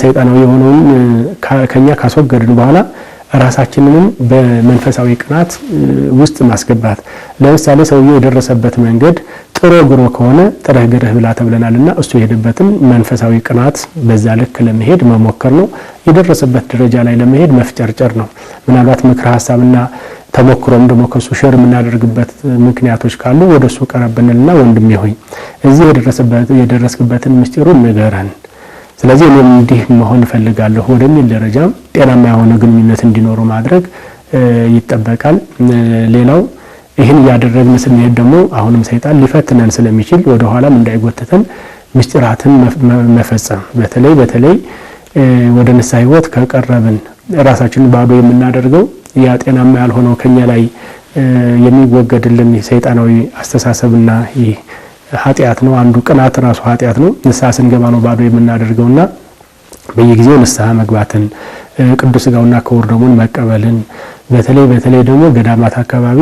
ሰይጣናዊ የሆነውን ከኛ ካስወገድን በኋላ ራሳችንንም በመንፈሳዊ ቅናት ውስጥ ማስገባት። ለምሳሌ ሰውየው የደረሰበት መንገድ ጥሮ ግሮ ከሆነ ጥረህ ግረህ ብላ ተብለናልና እሱ የሄደበትን መንፈሳዊ ቅናት በዛ ልክ ለመሄድ መሞከር ነው። የደረሰበት ደረጃ ላይ ለመሄድ መፍጨርጨር ነው። ምናልባት ምክረ ሀሳብና ተሞክሮም ደግሞ ከሱ ሼር የምናደርግበት ምክንያቶች ካሉ ወደሱ ቀረብ ብንልና ወንድሜ ሆይ እዚህ የደረስክበትን ምስጢሩን ንገረን፣ ስለዚህ እኔም እንዲህ መሆን እፈልጋለሁ ወደሚል ደረጃ ጤናማ የሆነ ግንኙነት እንዲኖሩ ማድረግ ይጠበቃል። ሌላው ይህን እያደረግን ስንሄድ ደግሞ አሁንም ሰይጣን ሊፈትነን ስለሚችል ወደ ኋላም እንዳይጎተተን ምስጢራትን መፈጸም። በተለይ ወደ ንስሐ ሕይወት ከቀረብን ራሳችንን ባዶ የምናደርገው ያ ጤናማ ያልሆነው ከኛ ላይ የሚወገድልን ሰይጣናዊ አስተሳሰብና ይህ ኃጢአት ነው። አንዱ ቅናት ራሱ ኃጢአት ነው። ንስሐ ስንገባ ነው ባዶ የምናደርገውና በየጊዜው ንስሐ መግባትን፣ ቅዱስ ሥጋውና ክቡር ደሙን መቀበልን፣ በተለይ ደግሞ ገዳማት አካባቢ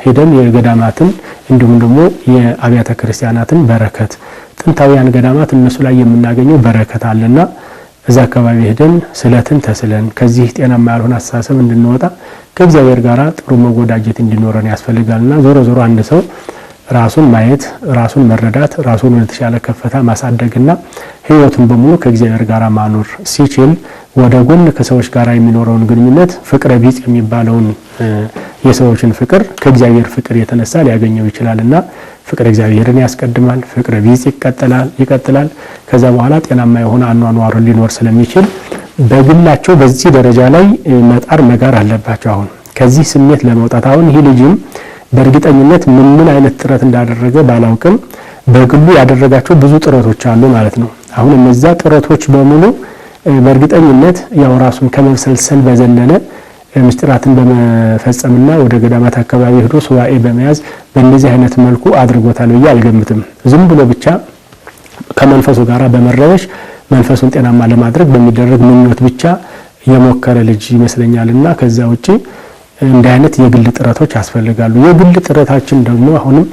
ሄደን የገዳማትን እንዲሁም ደግሞ የአብያተ ክርስቲያናትን በረከት ጥንታውያን ገዳማት እነሱ ላይ የምናገኘው በረከት አለና እዛ አካባቢ ሄደን ስለትን ተስለን ከዚህ ጤናማ ያልሆነ አስተሳሰብ እንድንወጣ ከእግዚአብሔር ጋር ጥሩ መወዳጀት እንዲኖረን ያስፈልጋልና ዞሮ አንድ ሰው ራሱን ማየት፣ ራሱን መረዳት፣ ራሱን ወደ ተሻለ ከፍታ ማሳደግና ሕይወቱን በሙሉ ከእግዚአብሔር ጋር ማኖር ሲችል ወደ ጎን ከሰዎች ጋር የሚኖረውን ግንኙነት ፍቅረ ቢጽ የሚባለውን የሰዎችን ፍቅር ከእግዚአብሔር ፍቅር የተነሳ ሊያገኘው ይችላልና ፍቅረ እግዚአብሔርን ያስቀድማል። ፍቅረ ቢጽ ይቀጥላል። ከዛ በኋላ ጤናማ የሆነ አኗኗር ሊኖር ስለሚችል በግላቸው በዚህ ደረጃ ላይ መጣር መጋር አለባቸው። አሁን ከዚህ ስሜት ለመውጣት አሁን ይህ ልጅም በእርግጠኝነት ምን አይነት ጥረት እንዳደረገ ባላውቅም በግሉ ያደረጋቸው ብዙ ጥረቶች አሉ ማለት ነው። አሁን እነዛ ጥረቶች በሙሉ በእርግጠኝነት ያው ራሱን ከመብሰልሰል በዘለለ ምስጢራትን በመፈጸምና ወደ ገዳማት አካባቢ ሄዶ ሱባኤ በመያዝ በእንደዚህ አይነት መልኩ አድርጎታል ብዬ አልገምትም። ዝም ብሎ ብቻ ከመንፈሱ ጋር በመረበሽ መንፈሱን ጤናማ ለማድረግ በሚደረግ ምኞት ብቻ የሞከረ ልጅ ይመስለኛልና ከዛ ውጪ እንደ አይነት የግል ጥረቶች ያስፈልጋሉ። የግል ጥረታችን ደግሞ አሁንም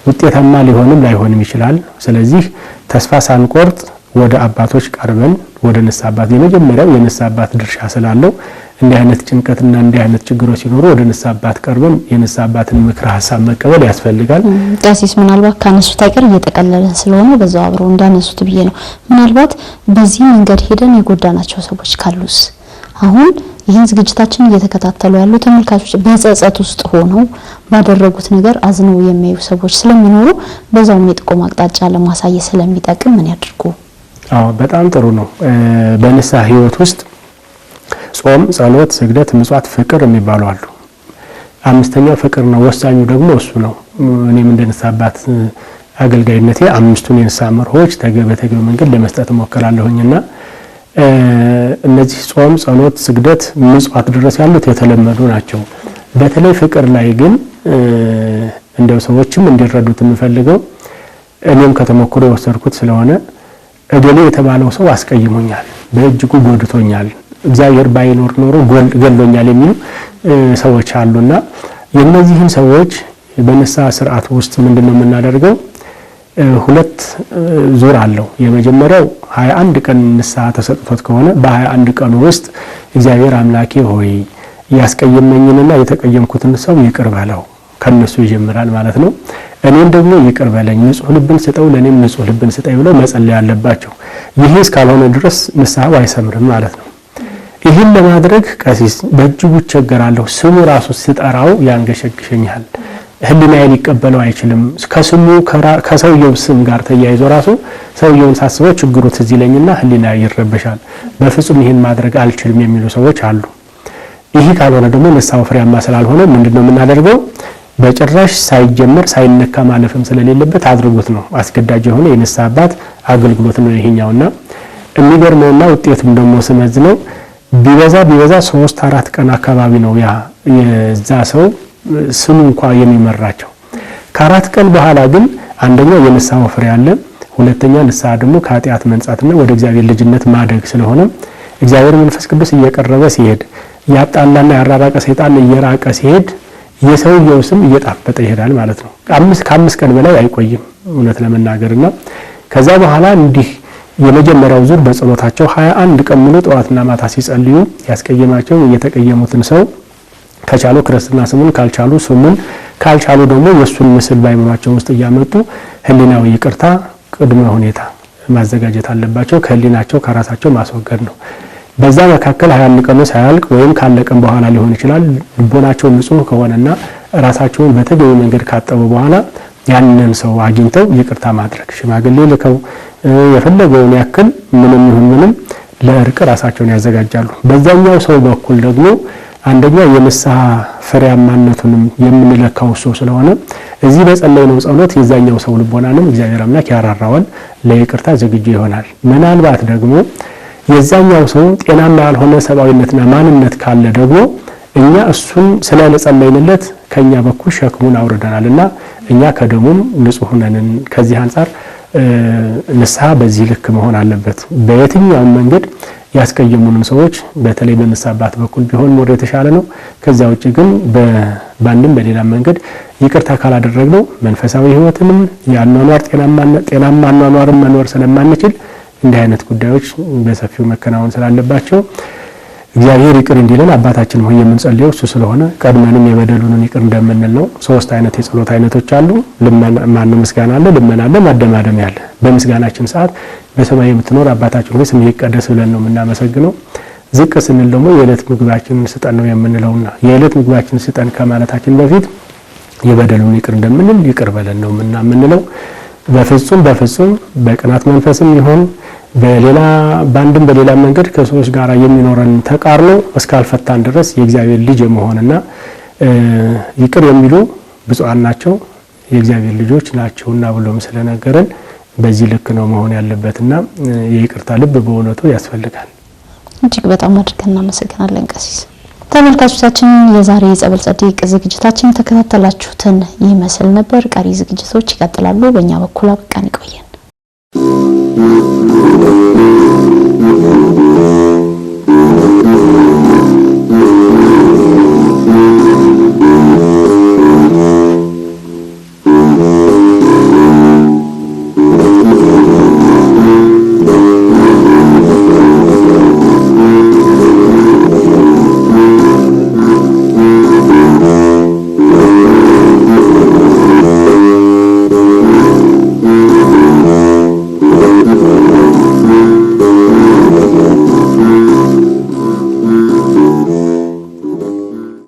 ውጤታማ ሊሆንም ላይሆንም ይችላል። ስለዚህ ተስፋ ሳንቆርጥ ወደ አባቶች ቀርበን ወደ ንስሐ አባት የመጀመሪያው የንስሐ አባት ድርሻ ስላለው እንዲህ አይነት ጭንቀትና እንዲህ አይነት ችግሮች ሲኖሩ ወደ ንስሐ አባት ቀርበን የንስሐ አባትን ምክረ ሀሳብ መቀበል ያስፈልጋል። ቃሲስ ምናልባት ካነሱት አይቀር እየተቀለለን ስለሆነ በዛው አብረው እንዳነሱት ብዬ ነው። ምናልባት በዚህ መንገድ ሄደን የጎዳናቸው ሰዎች ካሉስ አሁን ይህን ዝግጅታችን እየተከታተሉ ያሉ ተመልካቾች በጸጸት ውስጥ ሆነው ባደረጉት ነገር አዝነው የሚያዩ ሰዎች ስለሚኖሩ በዛው የጥቆማ አቅጣጫ ለማሳየት ስለሚጠቅም ምን ያድርጉ? አዎ በጣም ጥሩ ነው። በንስሐ ሕይወት ውስጥ ጾም፣ ጸሎት፣ ስግደት፣ ምጽዋት፣ ፍቅር የሚባሉ አሉ። አምስተኛው ፍቅር ነው። ወሳኙ ደግሞ እሱ ነው። እኔም እንደ ንስሐ አባት አገልጋይነቴ አምስቱን የንስሐ መርሆች በተገቢው መንገድ ለመስጠት እሞክራለሁኝና እነዚህ ጾም፣ ጸሎት፣ ስግደት፣ ምጽዋት ድረስ ያሉት የተለመዱ ናቸው። በተለይ ፍቅር ላይ ግን እንደው ሰዎችም እንዲረዱት የምፈልገው እኔም ከተሞክሮ የወሰድኩት ስለሆነ እገሌ የተባለው ሰው አስቀይሞኛል፣ በእጅጉ ጎድቶኛል፣ እግዚአብሔር ባይኖር ኖሮ ገሎኛል የሚሉ ሰዎች አሉና የነዚህን ሰዎች በንስሐ ስርዓት ውስጥ ምንድነው የምናደርገው? ሁለት ዙር አለው። የመጀመሪያው 21 ቀን ንስሐ ተሰጥቶት ከሆነ በ21 ቀኑ ውስጥ እግዚአብሔር አምላኬ ሆይ ያስቀየመኝንና የተቀየምኩትን ሰው ይቅር በለው ከነሱ ይጀምራል ማለት ነው። እኔም ደግሞ ይቅር በለኝ፣ ንጹህ ልብን ስጠው፣ ለኔም ንጹህ ልብን ስጠኝ ብለው መጸለይ ያለባቸው። ይሄ እስካልሆነ ድረስ ንስሐው አይሰምርም ማለት ነው። ይህን ለማድረግ ቀሲስ በእጅጉ ቸገራለሁ፣ ስሙ ራሱ ስጠራው ያንገሸግሸኛል፣ ህሊናዬ ሊቀበለው አይችልም ከስሙ ከሰውየው ስም ጋር ተያይዞ ራሱ ሰውየውን ሳስበው ችግሩ ትዝ ይለኝና ህሊናዬ ይረበሻል በፍጹም ይሄን ማድረግ አልችልም የሚሉ ሰዎች አሉ ይሄ ካልሆነ ደግሞ ንስሐው ፍሬያማ ስላልሆነ ምንድነው የምናደርገው በጭራሽ ሳይጀመር ሳይነካ ማለፍም ስለሌለበት አድርጉት ነው አስገዳጅ የሆነ የንስሐ አባት አገልግሎት ነው ይሄኛውና የሚገርመውና ውጤቱም ደግሞ ስመዝነው ቢበዛ 3-4 ቀን አካባቢ ነው ያ የዛ ሰው ስሙ እንኳን የሚመራቸው ከ4 ቀን በኋላ ግን አንደኛው የንስሐው ፍሬ አለ ሁለተኛ ንስሐ ደግሞ ከኃጢአት መንጻትና ወደ እግዚአብሔር ልጅነት ማደግ ስለሆነ እግዚአብሔር መንፈስ ቅዱስ እየቀረበ ሲሄድ ያጣላና ያራራቀ ሰይጣን እየራቀ ሲሄድ የሰውየው ስም እየጣፈጠ ይሄዳል ማለት ነው ከ5 ቀን በላይ አይቆይም እውነት ለመናገርና ከዛ በኋላ እንዲህ የመጀመሪያው ዙር በጸሎታቸው 21 ቀን ሙሉ ጠዋትና ማታ ሲጸልዩ ያስቀየማቸው የተቀየሙትን ሰው ከቻሉ ክርስትና ስሙን ካልቻሉ ስሙን ካልቻሉ ደግሞ የሱን ምስል ባይመባቸው ውስጥ ያመጡ ህሊናዊ ይቅርታ ቅድመ ሁኔታ ማዘጋጀት አለባቸው ከህሊናቸው ከራሳቸው ማስወገድ ነው በዛ መካከል 21 ቀን ሳያልቅ ወይም ካለቀም በኋላ ሊሆን ይችላል ልቦናቸው ንጹህ ከሆነና ራሳቸውን በተገቢ መንገድ ካጠቡ በኋላ ያንን ሰው አግኝተው ይቅርታ ማድረግ ሽማግሌ ልከው የፈለገውን ያክል ምንም ይሁን ምንም ለእርቅ ራሳቸውን ያዘጋጃሉ በዛኛው ሰው በኩል ደግሞ አንደኛ የንስሐ ፍሬያማነቱንም የምንለካው ሰው ስለሆነ እዚህ በጸለይነው ጸሎት የዛኛው ሰው ልቦናንም እግዚአብሔር አምላክ ያራራዋል ለይቅርታ ዝግጁ ይሆናል ምናልባት ደግሞ የዛኛው ሰው ጤናማ ያልሆነ ሰብአዊነትና ማንነት ካለ ደግሞ እኛ እሱን ስለጸለይንለት ከኛ በኩል ሸክሙን አውርደናልና እኛ ከደሙም ንጹህ ነን ከዚህ አንፃር ንስሐ በዚህ ልክ መሆን አለበት በየትኛው መንገድ ያስቀየሙንን ሰዎች በተለይ በንስሐ አባት በኩል ቢሆን ሞር የተሻለ ነው ከዛ ውጪ ግን በባንድም በሌላ መንገድ ይቅርታ ካላደረግነው መንፈሳዊ ህይወትንም ያኗኗር ጤናማ አኗኗርን መኖር ስለማንችል እንዲህ አይነት ጉዳዮች በሰፊው መከናወን ስላለባቸው እግዚአብሔር ይቅር እንዲለን አባታችን ሆይ የምንጸልየው እሱ ስለሆነ ቀድመንም የበደሉን ይቅር እንደምንል ነው 3 አይነት የጸሎት አይነቶች አሉ ልመና ምስጋና አለ ልመና አለ ማደማደም ያለ በምስጋናችን ሰዓት በሰማይ የምትኖር አባታችን ሆይ ስምህ ይቀደስ ብለን ነው የምናመሰግነው ዝቅ ስንል ደግሞ የዕለት ምግባችንን ስጠን ነው የምንለውና የዕለት ምግባችንን ስጠን ከማለታችን በፊት የበደሉን ይቅር እንደምንል ይቅር በለን ነው የምንለው በፍጹም በቅናት መንፈስም ይሁን በሌላ ባንድም በሌላ መንገድ ከሰዎች ጋር የሚኖረን ተቃርኖ እስካልፈታን ድረስ የእግዚአብሔር ልጅ የመሆንና ይቅር የሚሉ ብፁዓን ናቸው የእግዚአብሔር ልጆች ናቸውና ብሎም ስለነገረን በዚህ ልክ ነው መሆን ያለበትና የይቅርታ ልብ በእውነቱ ያስፈልጋል እጅግ በጣም አድርገን እናመሰግናለን ቀሲስ ተመልካቾቻችን የዛሬ ጸበል ጸዲቅ ዝግጅታችን ተከታተላችሁትን ይመስል ነበር ቀሪ ዝግጅቶች ይቀጥላሉ በእኛ በኩል አብቃን ይቆየን